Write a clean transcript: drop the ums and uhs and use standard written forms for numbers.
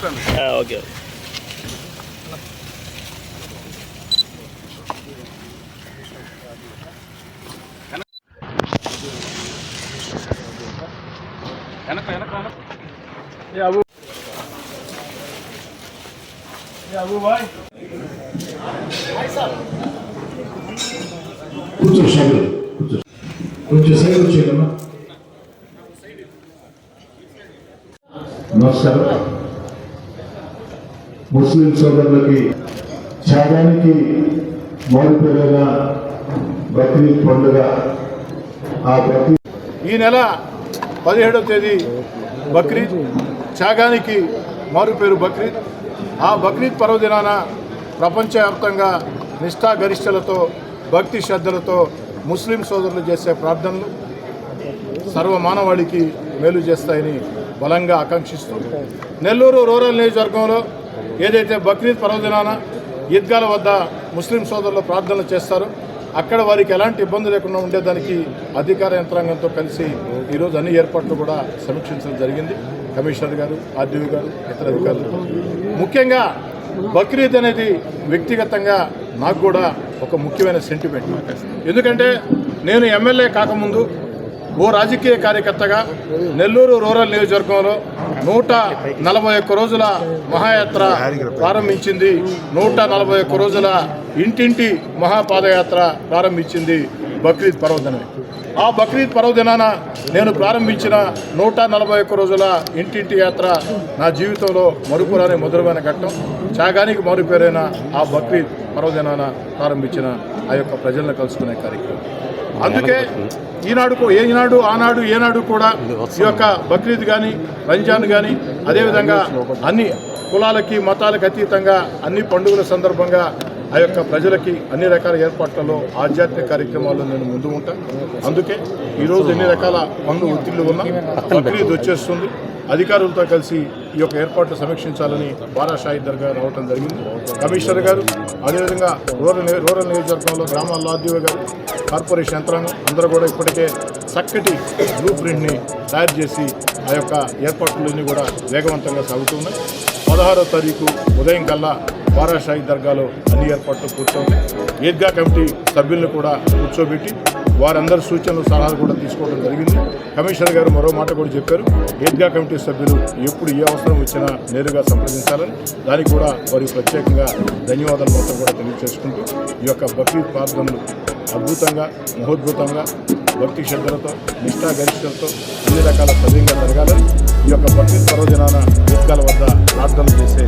Okay. కూర్చో side కూర్చో, కొంచెం సైడ్ వచ్చేయమ్మా. నమస్కారం. ముస్లిం సోదరులకి త్యాగానికి మౌలికమైన బక్రీద్ పండుగ. ఆ బక్రీద్ ఈ నెల 17వ తేదీ బక్రీద్, త్యాగానికి మారు పేరు బక్రీద్. ఆ బక్రీద్ పర్వదినాన ప్రపంచవ్యాప్తంగా నిష్ఠాగరిష్టలతో భక్తి శ్రద్ధలతో ముస్లిం సోదరులు చేసే ప్రార్థనలు సర్వమానవాళికి మేలు చేస్తాయని బలంగా ఆకాంక్షిస్తూ నెల్లూరు రూరల్ నియోజకవర్గంలో ఏదైతే బక్రీద్ పర్వదినాన ఈద్గాల వద్ద ముస్లిం సోదరులు ప్రార్థనలు చేస్తారో అక్కడ వారికి ఎలాంటి ఇబ్బంది లేకుండా ఉండేదానికి అధికార యంత్రాంగంతో కలిసి ఈరోజు అన్ని ఏర్పాట్లు కూడా సమీక్షించడం జరిగింది. కమిషనర్ గారు, ఆర్డీఓ గారు, ఇతర అధికారులు. ముఖ్యంగా బక్రీద్ అనేది వ్యక్తిగతంగా నాకు కూడా ఒక ముఖ్యమైన సెంటిమెంట్. ఎందుకంటే నేను ఎమ్మెల్యే కాకముందు ఓ రాజకీయ కార్యకర్తగా నెల్లూరు రూరల్ నియోజకవర్గంలో 141 రోజుల మహాయాత్ర ప్రారంభించింది. 141 రోజుల ఇంటింటి మహాపాదయాత్ర ప్రారంభించింది బక్రీద్ పర్వదినమే. ఆ బక్రీద్ పర్వదినాన నేను ప్రారంభించిన 141 రోజుల ఇంటింటి యాత్ర నా జీవితంలో మరుపురాని మధురమైన ఘట్టం. త్యాగానికి మారుపేరైన ఆ బక్రీద్ పర్వదినాన ప్రారంభించిన ఆ యొక్క ప్రజలను కలుసుకునే కార్యక్రమం. అందుకే ఆనాడు ఏనాడు కూడా ఈ యొక్క బక్రీద్ కానీ, రంజాన్ కానీ, అదేవిధంగా అన్ని కులాలకి మతాలకు అతీతంగా అన్ని పండుగల సందర్భంగా ఆ యొక్క ప్రజలకి అన్ని రకాల ఏర్పాట్లలో ఆధ్యాత్మిక కార్యక్రమాల్లో నేను ముందు ఉంటాను. అందుకే ఈరోజు ఎన్ని రకాల పనులు ఒత్తిళ్లు ఉన్నా బక్రీద్ వచ్చేస్తుంది. అధికారులతో కలిసి ఈ యొక్క ఏర్పాట్లు సమీక్షించాలని బారా షాహిద్ దర్గా రావడం జరిగింది. కమిషనర్ గారు, అదేవిధంగా రూరల్ నియోజకవర్గంలో గ్రామాల ఆర్డీఓ గారు, కార్పొరేషన్ యంత్రాంగం అందరూ కూడా ఇప్పటికే చక్కటి బ్లూ ప్రింట్ని తయారు చేసి ఆ యొక్క ఏర్పాట్లన్నీ కూడా వేగవంతంగా సాగుతున్నాయి. 16వ తారీఖు ఉదయం కల్లా బారా షాహిద్ దర్గాలో అన్ని ఏర్పాట్లు పూర్తవుతాయి. ఈద్గా కమిటీ సభ్యులను కూడా కూర్చోబెట్టి వారందరి సూచనలు సలహాలు కూడా తీసుకోవడం జరిగింది. కమిషనర్ గారు మరో మాట కూడా చెప్పారు, ఈద్గా కమిటీ సభ్యులు ఎప్పుడు ఏ అవసరం వచ్చినా నేరుగా సంప్రదించాలని. దానికి కూడా వారికి ప్రత్యేకంగా ధన్యవాదాలు మొత్తం కూడా తెలియజేసుకుంటూ ఈ యొక్క బక్రీద్ ప్రార్థనలు అద్భుతంగా, మహోద్భుతంగా, భక్తి శ్రద్ధలతో, నిష్ఠాగరిష్టలతో అన్ని రకాల సవ్యంగా జరగాలని ఈ యొక్క బక్రీద్ పర్వదినాన ఈద్గాల వద్ద ప్రార్థనలు చేసే